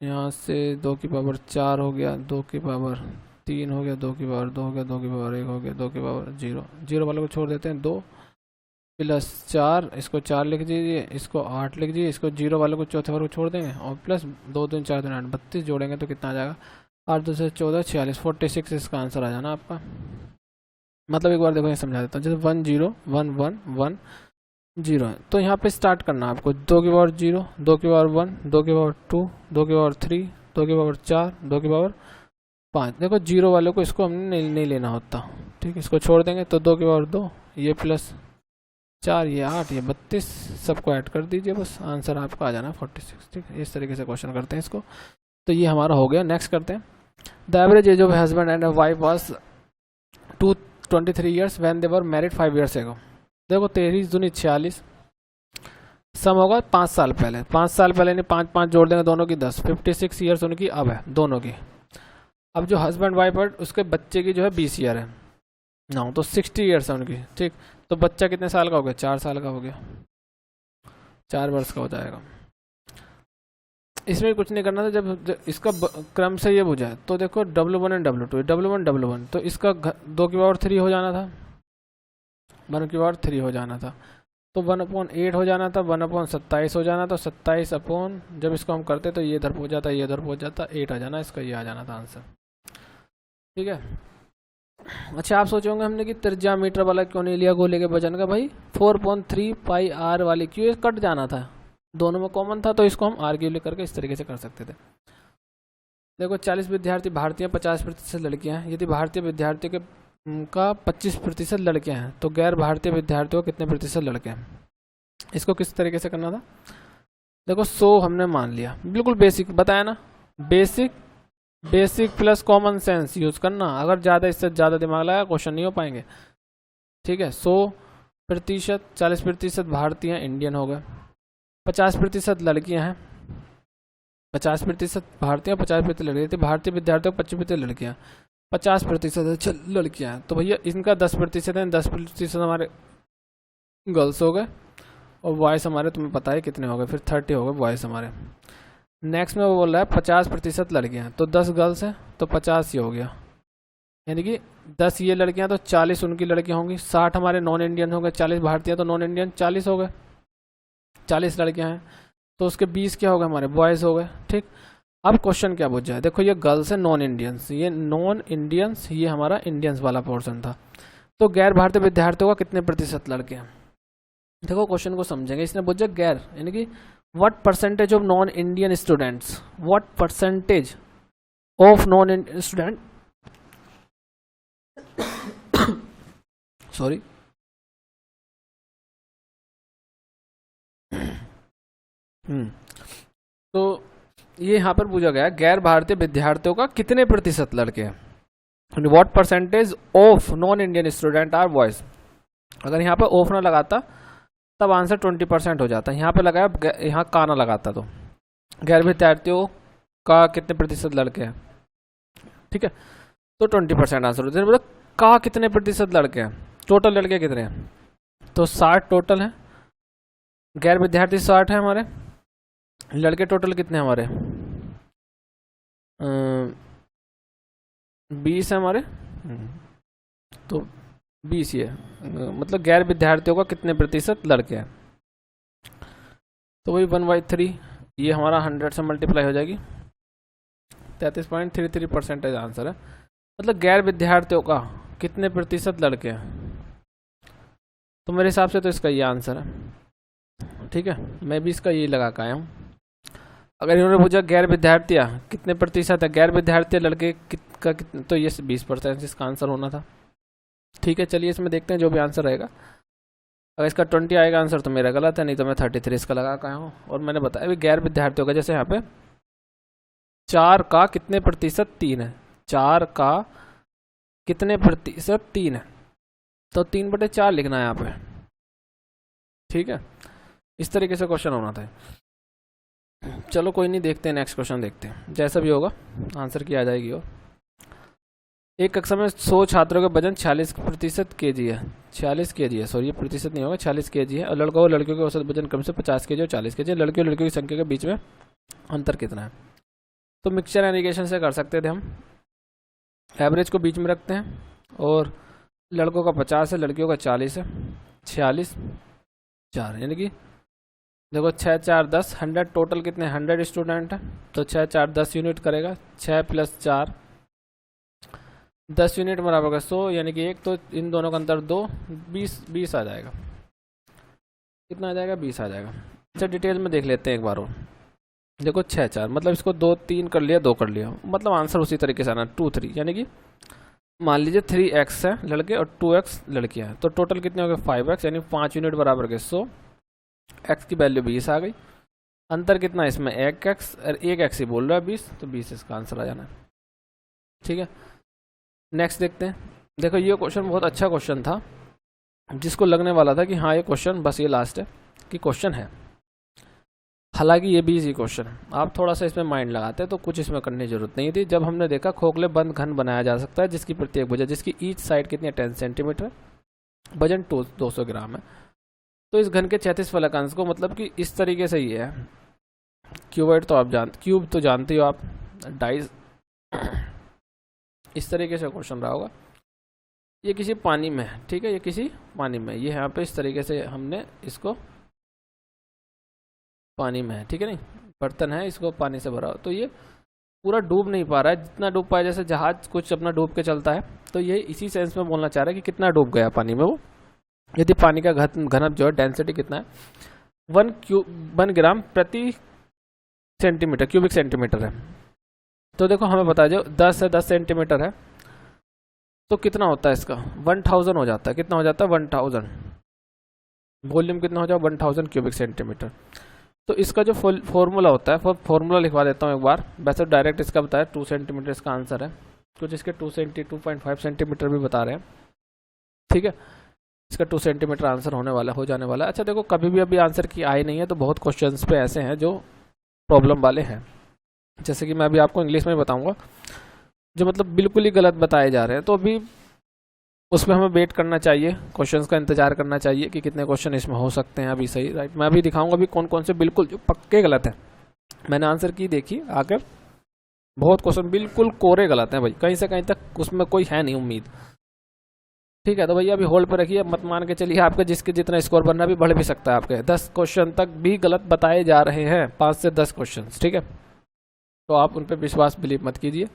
यहाँ से 2 की पावर 4 हो गया, 2 की पावर 3 हो गया, 2 की पावर 2 हो गया, 2 की पावर 1 हो गया, 2 की पावर 0, 0 वाले को छोड़ देते हैं। 2 प्लस 4, इसको 4 लिख दीजिए, इसको 8 लिख दीजिए, इसको 0 वाले को चौथे वाले को छोड़ देंगे, और प्लस 2 3 4 3 8 32 जोड़ेंगे तो कितना आ जाएगा, 8 2 से 14 46, 46 इसका आंसर आ जाना आपका। मतलब एक बार देखो ये समझा देता हूँ, जैसे 1 0 1 1 1 0 है, तो यहाँ पे स्टार्ट करना है आपको 2 की पावर 0, 2 की पावर 1, 2 की पावर 2, 2 की पावर 3, 2 की पावर 4, 2 की पावर 5। देखो 0 वाले को इसको हमने नहीं लेना होता, ठीक, इसको छोड़ देंगे तो 2 की पावर 2, ये प्लस 4, ये 8, ये 32, सबको ऐड कर दीजिए, बस आंसर आपका आ जाना 46। ठीक है, इस तरीके से क्वेश्चन करते हैं इसको। तो ये हमारा हो गया। नेक्स्ट करते हैं, the average age of husband and wife was 23 years when they were married 5 years ago. देखो 23 दूनी 46, सम होगा 5 साल पहले, 5 साल पहले नहीं, 5 5 जोड़ देंगे दोनों की 10, 56 ईयर्स उनकी अब है दोनों की। अब जो हस्बैंड वाइफ है उसके बच्चे की जो है 20 ईयर है ना, तो 60 ईयर्स है उनकी। ठीक, तो बच्चा कितने साल का हो गया, 4 साल का हो गया, 4 वर्ष का हो जाएगा। इसमें कुछ नहीं करना था, जब इसका क्रम से ये बुझा तो देखो W1 एंड W2, W1 तो इसका 2 की पावर 3 हो जाना था, 1 की पावर 3 हो जाना था, तो 1/8 हो जाना था, 1/27 हो जाना, तो 27 अपॉन, जब इसको हम करते तो ये इधर पहुंच जाता, ये इधर पहुंच जाता, 8 आ जाना, इसका ये आ जाना था आंसर। ठीक है। अच्छा, आप सोचोगे हमने कि त्रिज्या मीटर वाला क्यों नहीं लिया गोले के वजन का, भाई 4.3 पाई r वाली क्यों, कट जाना था, दोनों में कॉमन था, तो इसको हम आर्ग्यू करके इस तरीके से कर सकते थे। देखो 40 विद्यार्थी भारतीय, 50% लड़कियां हैं। यदि भारतीय विद्यार्थियों के का 25% लड़कियां हैं, तो गैर भारतीय विद्यार्थियों कितने प्रतिशत लड़के हैं। इसको किस तरीके से करना था, देखो 100 हमने मान लिया, बिल्कुल बेसिक बताया ना, basic plus common sense use करना, अगर ज़्यादा इससे ज़्यादा दिमाग लगा क्वेश्चन नहीं हो पाएंगे। ठीक है, 100%, 40% भारतीय हैं, इंडियन हो गए, 50% लड़कियां हैं, 50% भारतीय, 50% लड़कियां थी, भारतीय विद्यार्थियों 25% लड़कियां, 50% लड़कियां हैं, तो भैया इनका 10% है, 10% हमारे गर्ल्स हो गए, और बॉयज़ हमारे तुम्हें पता है कितने हो गए, फिर 30 हो गए बॉयज़ हमारे। नेक्स्ट में वो बोल रहा है 50% लड़कियां हैं, तो 10 गर्ल्स हैं, तो 50 ये हो गया, यानी कि 10 ये लड़कियां तो 40 उनकी लड़कियां होंगी, 60 हमारे नॉन इंडियन हो गए, 40 भारतीय तो नॉन इंडियन 40 हो गए, 40 लड़कियां हैं, तो उसके 20 क्या हो गए हमारे बॉयज़ हो गए। ठीक, अब क्वेश्चन क्या पूछ जाए, देखो ये गर्ल्स है, नॉन इंडियंस, ये नॉन इंडियंस, ये हमारा इंडियंस वाला पोर्शन था, तो गैर भारतीय विद्यार्थियों का कितने प्रतिशत लड़के हैं। देखो क्वेश्चन को समझेंगे, इसने पूछा गैर, यानी कि what percentage of non Indian students, what percentage of non Indian student, sorry, तो ये यहाँ पर पूछा गया गैर भारतीय विद्यार्थियों का कितने प्रतिशत लड़के हैं, what percentage of non Indian student are boys. अगर यहाँ पे ऑफ ना लगाता तब आंसर 20% हो जाता, यहाँ पे लगाया, यहाँ का ना लगाता, तो गैर विद्यार्थियों का कितने प्रतिशत लड़के हैं। ठीक है, तो 20% आंसर होता है। मतलब का कितने प्रतिशत लड़के हैं, टोटल लड़के कितने हैं, तो 60 टोटल हैं, गैर विद्यार्थी 60 है हमारे, लड़के टोटल कितने हमारे 20 है हमारे, तो 20 ये मतलब गैर विद्यार्थियों का कितने प्रतिशत लड़के हैं, तो वही 1/3, ये हमारा 100 से मल्टीप्लाई हो जाएगी, 33.33% आंसर है। मतलब गैर विद्यार्थियों का कितने प्रतिशत लड़के हैं, तो मेरे हिसाब से तो इसका ये आंसर है। ठीक है, मैं भी इसका यही लगा के आया हूँ। अगर इन्होंने पूछा गैर विद्यार्थियाँ कितने प्रतिशत है, गैर विद्यार्थी लड़के का कितने, तो ये 20% इसका आंसर होना था। ठीक है, चलिए इसमें देखते हैं जो भी आंसर रहेगा। अगर इसका 20 आएगा आंसर तो मेरा गलत है, नहीं तो मैं 33 इसका लगा के आया हूँ। और मैंने बताया भी गैर विद्यार्थियों का, जैसे यहाँ पे 4 का कितने प्रतिशत 3 है, 4 का कितने प्रतिशत 3 है, तो 3/4 लिखना है यहाँ पे। ठीक है, इस तरीके से क्वेश्चन होना था। चलो कोई नहीं, देखते हैं नेक्स्ट क्वेश्चन, देखते हैं जैसा भी होगा आंसर की आ जाएगी। और एक कक्षा में 100 छात्रों का वजन 46% kg है, 46 kg है, सॉरी ये प्रतिशत नहीं होगा, 46 kg है। और लड़कों और लड़कियों के औसत वजन कम से 50 kg और 40 kg है। लड़कियों और लड़कियों की संख्या के बीच में अंतर कितना है? तो मिक्सचर एनिगेशन से कर सकते थे हम। एवरेज को बीच में रखते हैं और लड़कों का 50 है, लड़कियों का 40 है, 46 4, यानी कि देखो 6 4 10, 100 टोटल कितने 100 स्टूडेंट है, तो 6 4 10 यूनिट करेगा, 6 + 4 10 यूनिट बराबर का 100, यानी कि 1, तो इन दोनों का अंतर 2, 20 आ जाएगा। कितना आ जाएगा? 20 आ जाएगा। अच्छा डिटेल में देख लेते हैं एक बार और। देखो 6 4 मतलब इसको 2 3 कर लिया, 2 कर लिया, मतलब आंसर उसी तरीके से आना 2 3, यानी कि मान लीजिए 3x है लड़के और 2x लड़कियां हैं, तो टोटल कितने हो गए 5x, यानी 5 यूनिट बराबर के 100, x की वैल्यू 20 आ गई। अंतर कितना है इसमें 1x, और 1x ही बोल रहा है 20, तो 20 इसका आंसर आ जाना है। ठीक है, नेक्स्ट देखते हैं। देखो ये क्वेश्चन बहुत अच्छा क्वेश्चन था, जिसको लगने वाला था कि हाँ ये क्वेश्चन बस ये लास्ट है कि क्वेश्चन है, हालांकि ये भी इजी क्वेश्चन है। आप थोड़ा सा इसमें माइंड लगाते तो कुछ इसमें करने की जरूरत नहीं थी। जब हमने देखा खोखले बंद घन बनाया जा सकता है जिसकी प्रत्येक भुजा, जिसकी ईच साइड कितनी है 10 सेंटीमीटर, वजन 200 ग्राम है, तो इस घन के 36 फलकांश को, मतलब कि इस तरीके से ये है। क्यूबॉइड तो आप क्यूब तो जानते हो आप, डाइस इस तरीके से क्वेश्चन रहा होगा। ये किसी पानी में है, ठीक है, ये किसी पानी में, ये यहाँ पे इस तरीके से हमने इसको पानी में है, ठीक है, नहीं बर्तन है, इसको पानी से भरा हो, तो ये पूरा डूब नहीं पा रहा है, जितना डूब पाए, जैसे जहाज कुछ अपना डूब के चलता है, तो ये इसी सेंस में बोलना चाह रहा है कि कितना डूब गया पानी में वो। यदि पानी का घनत्व जो है डेंसिटी कितना है 1 ग्राम प्रति सेंटीमीटर, क्यूबिक सेंटीमीटर है। तो देखो हमें बता दो 10 है, 10 सेंटीमीटर है, तो कितना होता है इसका 1000 हो जाता है, कितना हो जाता है 1000, वॉल्यूम कितना हो जाए 1000 क्यूबिक सेंटीमीटर। तो इसका जो फॉर्मूला होता है, फॉर्मूला लिखवा देता हूँ एक बार, वैसे डायरेक्ट इसका बताया 2 सेंटीमीटर इसका आंसर है, कुछ इसके 2.5 सेंटीमीटर भी बता रहे हैं, ठीक है, इसका 2 सेंटीमीटर आंसर हो जाने वाला है। अच्छा देखो कभी भी अभी आंसर की आई नहीं है, तो बहुत क्वेश्चंस पे ऐसे हैं जो प्रॉब्लम वाले हैं, जैसे कि मैं अभी आपको इंग्लिश में बताऊंगा जो मतलब बिल्कुल ही गलत बताए जा रहे हैं, तो अभी उसमें हमें वेट करना चाहिए, क्वेश्चंस का इंतजार करना चाहिए कि कितने क्वेश्चन इसमें हो सकते हैं अभी सही, राइट। मैं अभी दिखाऊंगा अभी कौन कौन से बिल्कुल जो पक्के गलत है। मैंने आंसर की देखी आकर, बहुत क्वेश्चन बिल्कुल कोरे गलत हैं भाई, कहीं से कहीं तक उसमें कोई है नहीं उम्मीद, ठीक है। तो भैया अभी होल्ड पर रखिए, मत मान के चलिए, आपके जिसके जितना स्कोर बनना भी बढ़ भी सकता है, आपके 10 क्वेश्चन तक भी गलत बताए जा रहे हैं, 5 से 10 क्वेश्चन, ठीक है। तो आप उन पर विश्वास बिलीव मत कीजिए,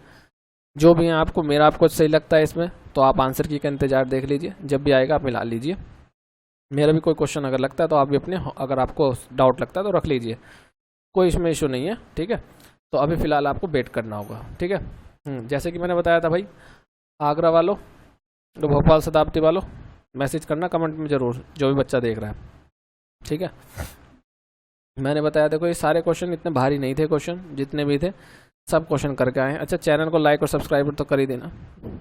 जो भी है आपको मेरा आपको सही लगता है इसमें, तो आप आंसर की का इंतजार देख लीजिए, जब भी आएगा आप मिला लीजिए। मेरा भी कोई क्वेश्चन अगर लगता है तो आप भी अपने, अगर आपको डाउट लगता है तो रख लीजिए, कोई इसमें इशू नहीं है, ठीक है। तो अभी फिलहाल आपको वेट करना होगा, ठीक है। जैसे कि मैंने बताया था भाई, आगरा वालों, तो भोपाल शताब्दी वालों, मैसेज करना कमेंट में जरूर, जो भी बच्चा देख रहा है, ठीक है। मैंने बताया देखो ये सारे क्वेश्चन इतने भारी नहीं थे, क्वेश्चन जितने भी थे सब क्वेश्चन करके आए हैं। अच्छा चैनल को लाइक और सब्सक्राइब तो कर ही देना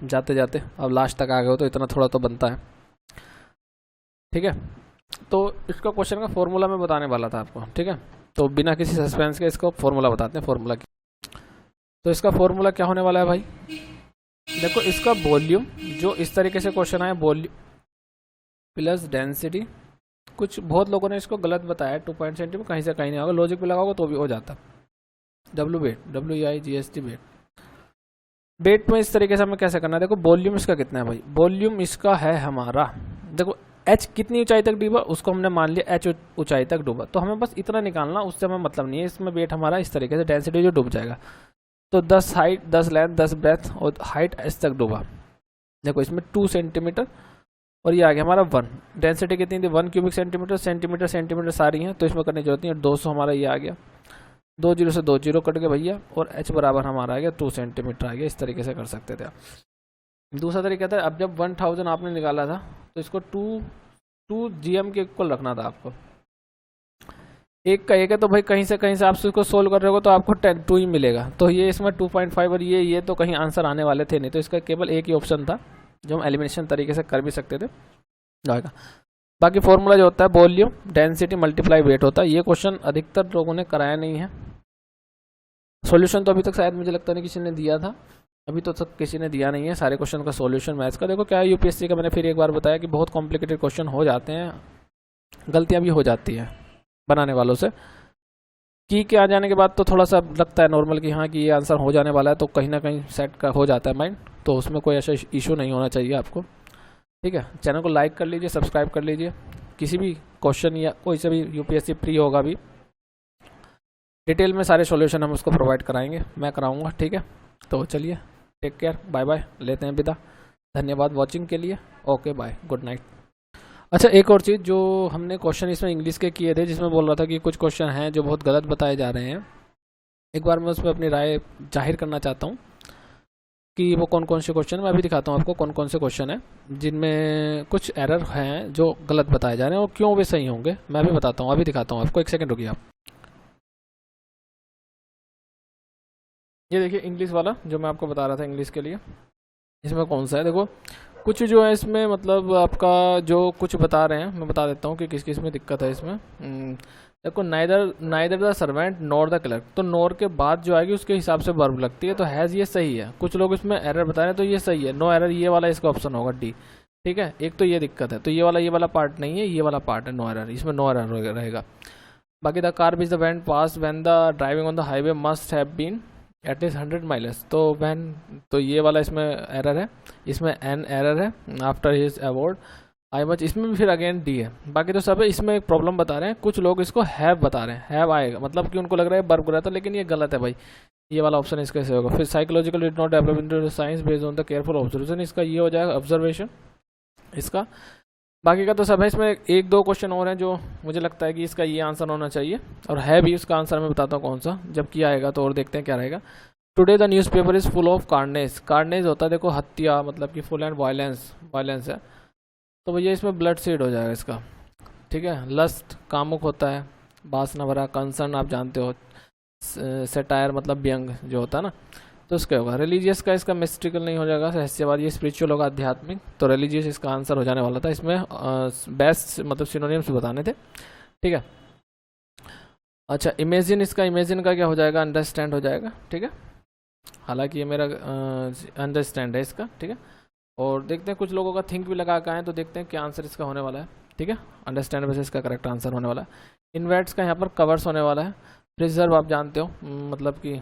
जाते जाते, अब लास्ट तक आ गए हो तो इतना थोड़ा तो बनता है, ठीक है। तो इसका क्वेश्चन का फॉर्मूला मैं बताने वाला था आपको, ठीक है। तो बिना किसी सस्पेंस के इसको फॉर्मूला बताते हैं, फॉर्मूला की। तो इसका फॉर्मूला क्या होने वाला है भाई, देखो इसका वॉल्यूम, जो इस तरीके से क्वेश्चन आया, वॉल्यूम प्लस डेंसिटी, कुछ बहुत लोगों ने इसको गलत बताया 2 सेंटीमीटर, कहीं से कहीं नहीं होगा, लॉजिक पे लगाओगे तो भी हो जाता। WEIGHT वेट में इस तरीके से हमें कैसे करना है, देखो वॉल्यूम इसका कितना है भाई, वॉल्यूम इसका है हमारा, देखो H कितनी ऊंचाई तक डूबा उसको हमने मान लिया H ऊंचाई तक डूबा, तो हमें बस इतना निकालना, उससे हमें मतलब नहीं है। इसमें वेट हमारा इस तरीके से डेंसिटी जो डूब जाएगा, तो 10 हाइट 10 लेंथ 10 ब्रेथ और हाइट H तक डूबा, देखो इसमें 2 सेंटीमीटर और ये आ गया हमारा 1, डेंसिटी कितनी थी 1 क्यूबिक सेंटीमीटर, सेंटीमीटर सारी हैं तो इसमें करने की जरूरत नहीं है, 200 हमारा ये आ गया, 2 जीरो से 2 जीरो कट गए भैया, और H बराबर हमारा आ गया 2 सेंटीमीटर आ गया। इस तरीके से कर सकते थे आप। दूसरा तरीका था, अब जब 1000 आपने निकाला था तो इसको 2 GM के इक्वल रखना था आपको, एक का एक है, तो भाई कहीं से आप इसको सोल्व कर रहे हो तो आपको 2 ही मिलेगा, तो ये इसमें 2.5 और ये तो कहीं आंसर आने वाले थे नहीं, तो इसका केवल एक ही ऑप्शन था जो हम एलिमिनेशन तरीके से कर भी सकते थे, जाएगा। बाकी फॉर्मूला जो होता है वॉल्यूम डेंसिटी मल्टीप्लाई वेट होता है। ये क्वेश्चन अधिकतर लोगों ने कराया नहीं है, सॉल्यूशन तो अभी तक शायद मुझे लगता नहीं किसी ने दिया था, अभी तो तक किसी ने दिया नहीं है सारे क्वेश्चन का सॉल्यूशन मैथ्स का। देखो क्या है, यूपीएससी का मैंने फिर एक बार बताया कि बहुत कॉम्प्लिकेटेड क्वेश्चन हो जाते हैं, गलतियां भी हो जाती हैं बनाने वालों से। की के आ जाने के बाद तो थोड़ा सा लगता है नॉर्मल कि हाँ कि ये आंसर हो जाने वाला है, तो कहीं ना कहीं सेट का हो जाता है माइंड, तो उसमें कोई ऐसा इशू नहीं होना चाहिए आपको। ठीक है, चैनल को लाइक कर लीजिए, सब्सक्राइब कर लीजिए। किसी भी क्वेश्चन या कोई से भी यूपीएससी प्री होगा भी, डिटेल में सारे सॉल्यूशन हम उसको प्रोवाइड कराएंगे, मैं कराऊंगा। ठीक है, तो चलिए टेक केयर, बाय बाय, लेते हैं विदा। धन्यवाद वॉचिंग के लिए, ओके बाय, गुड नाइट। अच्छा एक और चीज़, जो हमने क्वेश्चन इसमें इंग्लिश के किए थे, जिसमें बोल रहा था कि कुछ क्वेश्चन हैं जो बहुत गलत बताए जा रहे हैं, एक बार मैं उस पर अपनी राय जाहिर करना चाहता हूँ कि वो कौन कौन से क्वेश्चन, मैं अभी दिखाता हूँ आपको कौन कौन से क्वेश्चन हैं जिनमें कुछ एरर हैं जो गलत बताए जा रहे हैं, और क्यों वे सही होंगे मैं अभी बताता हूँ, अभी दिखाता हूँ आपको, एक सेकंड रुकिए आप। ये देखिए इंग्लिश वाला जो मैं आपको बता रहा था इंग्लिश के लिए, इसमें कौन सा है, देखो कुछ जो है इसमें मतलब आपका जो कुछ बता रहे हैं, मैं बता देता हूँ कि किस किस में दिक्कत है इसमें। देखो neither the servant nor the clerk, तो नॉर के बाद जो आएगी उसके हिसाब से वर्ब लगती है, तो हैज़ ये सही है। कुछ लोग इसमें एरर बता रहे हैं, तो ये सही है, नो एरर ये वाला इसका ऑप्शन होगा डी। ठीक है, एक तो ये दिक्कत है, तो ये वाला पार्ट नहीं है, ये वाला पार्ट है नो एरर, इसमें नो एरर रहेगा। बाकी the car which the van pass van the driving on the highway must have been at least 100 miles, तो वैन, तो ये वाला इसमें एरर है, इसमें एन एरर है after his award I much, इसमें भी फिर अगेन डी है। बाकी तो सब है, इसमें एक प्रॉब्लम बता रहे हैं कुछ लोग, इसको हैव बता रहे हैं, हैव आएगा मतलब कि उनको लग रहा है बर्ब रहता है, लेकिन ये गलत है भाई, ये वाला ऑप्शन इसका कैसे होगा। फिर psychological did not develop into science based on the careful observation, इसका ये हो जाएगा ऑब्जर्वेशन इसका। बाकी का तो सब है, इसमें एक दो क्वेश्चन और हैं जो मुझे लगता है कि इसका ये आंसर होना चाहिए, और है भी, उसका आंसर मैं बताता हूँ कौन सा, जब किया आएगा तो, और देखते हैं क्या रहेगा। Today the newspaper is full of carnage, carnage होता है देखो हत्या, मतलब कि फुल एंड वायलेंस है, तो भैया इसमें ब्लड सीड हो जाएगा इसका। ठीक है, लस्ट कामुक होता है, वासना भरा, कंसर्न आप जानते हो, सेटायर मतलब व्यंग जो होता है ना, तो उसका होगा। रिलीजियस का इसका मिस्टिकल नहीं हो जाएगा, रहस्यवाद, ये स्पिरिचुअल होगा, आध्यात्मिक, तो रिलीजियस इसका आंसर हो जाने वाला था। इसमें बेस्ट मतलब सिनोनिम्स बताने थे। ठीक है, अच्छा इमेजिन, इसका इमेजिन का क्या हो जाएगा, अंडरस्टैंड हो जाएगा। ठीक है, हालांकि ये मेरा अंडरस्टैंड है इसका। ठीक है, और देखते हैं कुछ लोगों का थिंक भी लगा का है, तो देखते हैं क्या आंसर इसका होने वाला है। ठीक है, अंडरस्टैंड वैसे इसका करेक्ट आंसर होने वाला है। इन्वर्ट्स का यहाँ पर कवर्स होने वाला है। प्रिजर्व आप जानते हो मतलब कि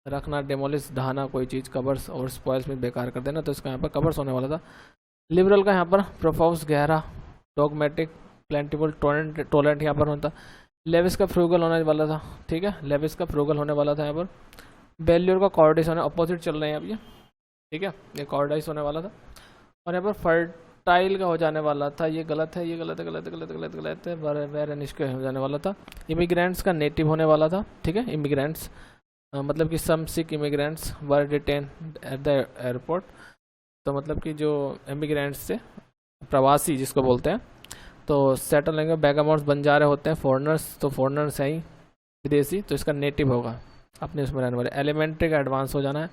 रखना, डेमोलिश ढाना कोई चीज़, कवर्स और स्पॉइल्स में बेकार कर देना, तो इसका यहाँ पर कवर्स होने वाला था। लिबरल का यहाँ पर प्रोफाउस गहरा, डॉगमेटिक, प्लेंटिफुल, टोलेंट यहाँ पर होता। लेविस का फ्रूगल होने वाला था। ठीक है, लेविस का फ्रूगल होने वाला था यहाँ पर। वैल्यूर का कॉर्डिस होने, अपोजिट चल रहे हैं अब ये। ठीक है, ये कॉर्डाइस होने वाला था, और यहाँ पर फर्टाइल का हो जाने वाला था, ये गलत है, ये गलत है, गलत है, गलत है, गलत गलत है, वेरेनिश का हो जाने वाला था। इमिग्रेंट्स का नेटिव होने वाला था। ठीक है, इमिग्रेंट्स मतलब कि some sick immigrants were detain at the airport, तो मतलब कि जो इमिग्रेंट्स थे, प्रवासी जिसको बोलते हैं, तो सेटल लेंगे, बैगामोट्स बंजारे होते हैं, फॉरनर्स, तो फॉरनर्स हैं ही विदेशी, तो इसका नेटिव होगा अपने उसमें रहने वाले। एलिमेंट्री का एडवांस हो जाना है।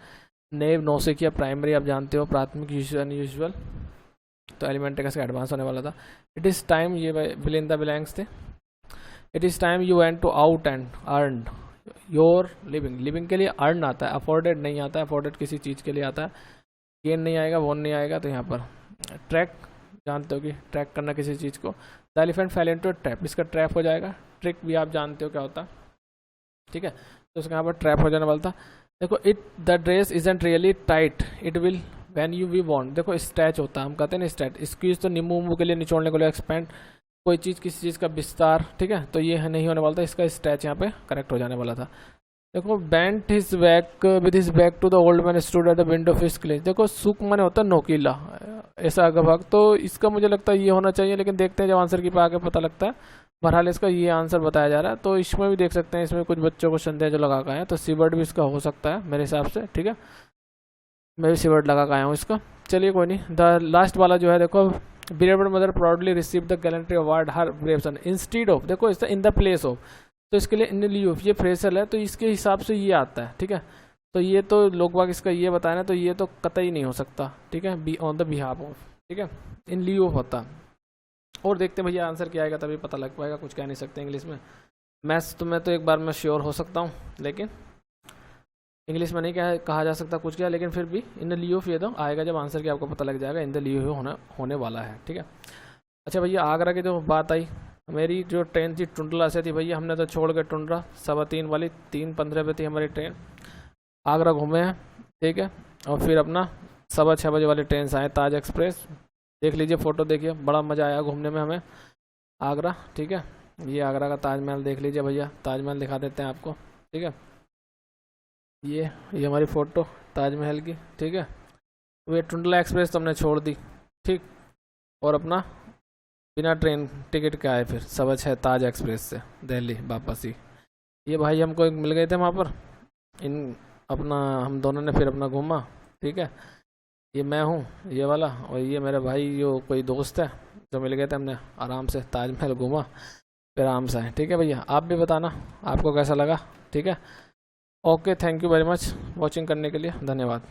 नेव नौसिखिया प्राइमरी आप जानते हो, प्राथमिक यूजुअल, तो एलिमेंट्री का एडवांस होने वाला था। इट इज़ टाइम, ये विल इन द ब्लैंक्स थे। It is time you went to out and earn your living, living के लिए अर्न आता है, अफोर्डेड नहीं आता है, अफोर्डेड किसी चीज़ के लिए आता है, गेन नहीं आएगा, वोन नहीं आएगा। तो यहाँ पर ट्रैक जानते हो कि ट्रैक करना किसी चीज़ को। The elephant fail into trap, इसका ट्रैप हो जाएगा। ट्रिक भी आप जानते हो क्या होता है। ठीक है, तो उसका यहाँ पर ट्रैप हो जाने वाला था। देखो it the dress isn't really tight, it will when you we want, देखो स्ट्रेच होता है, हम कहते हैं ना स्ट्रेच, स्क्वीज तो नींबू के लिए, निचोड़ने के लिए, एक्सपेंड कोई चीज़ किसी चीज़ का विस्तार। ठीक है, तो ये नहीं होने वाला था, इसका स्ट्रेच यहाँ पे करेक्ट हो जाने वाला था। देखो bent his back with his back to the old man stood at the window of his class, देखो सुक माने होता है नोकीला, ऐसा आगे भाग, तो इसका मुझे लगता है ये होना चाहिए, लेकिन देखते हैं जब आंसर की पे आके पता लगता है। बहरहाल इसका ये आंसर बताया जा रहा है, तो इसमें भी देख सकते हैं, इसमें कुछ बच्चों को संदेह जो लगा का है, तो सीवर्ड भी इसका हो सकता है मेरे हिसाब से। ठीक है, मैं भी सीवर्ड लगा का आया हूँ इसका। चलिए कोई नहीं। द लास्ट वाला जो है देखो, bereaved mother proudly receive the gallantry award her brave son instead of, देखो इसका इन द प्लेस ऑफ, तो इसके लिए इन लिeu ऑफ, ये फ्रेजल है, तो इसके हिसाब से ये आता है। ठीक है, तो ये तो लोग बाग इसका ये बताया ना, तो ये तो कतई नहीं हो सकता। ठीक है, be on the behalf of, ठीक है, इन लिeu ऑफ होता। और देखते हैं भैया आंसर क्या आएगा, तभी पता लग पाएगा, कुछ कह नहीं सकते इंग्लिश में। मैथ्स तो मैं तो एक बार मैं श्योर हो सकता हूँ, लेकिन इंग्लिश में नहीं कहा जा सकता कुछ क्या, लेकिन फिर भी इन द लियो ऑफ ये तो आएगा जब आंसर की आपको पता लग जाएगा, इन द लियो होने वाला है। ठीक है। अच्छा भैया आगरा की जो बात आई, मेरी जो ट्रेन थी टुंडला से थी भैया, हमने तो छोड़ के टुंडला 3:15 वाली 3:15 पे थी हमारी ट्रेन, आगरा घूमे हैं। ठीक है। और फिर अपना 6:15 बजे वाली ट्रेन से आए ताज एक्सप्रेस। देख लीजिए फ़ोटो, देखिए बड़ा मज़ा आया घूमने में हमें आगरा। ठीक है। ये आगरा का ताजमहल देख लीजिए भैया, ताजमहल दिखा देते हैं आपको। ठीक है। ये हमारी फ़ोटो ताजमहल की। ठीक है। तो ये टुंडला एक्सप्रेस तो हमने छोड़ दी। ठीक। और अपना बिना ट्रेन टिकट के आए फिर 6:15 ताज एक्सप्रेस से दिल्ली वापस ही। ये भाई हमको एक मिल गए थे वहाँ पर, हम दोनों ने फिर अपना घूमा। ठीक है। ये मैं हूँ ये वाला, और ये मेरे भाई जो कोई दोस्त है जो मिल गए थे, हमने आराम से ताजमहल घूमा फिर आराम से आए। ठीक है भैया, आप भी बताना आपको कैसा लगा। ठीक है। Okay, thank you very much watching करने के लिए, धन्यवाद।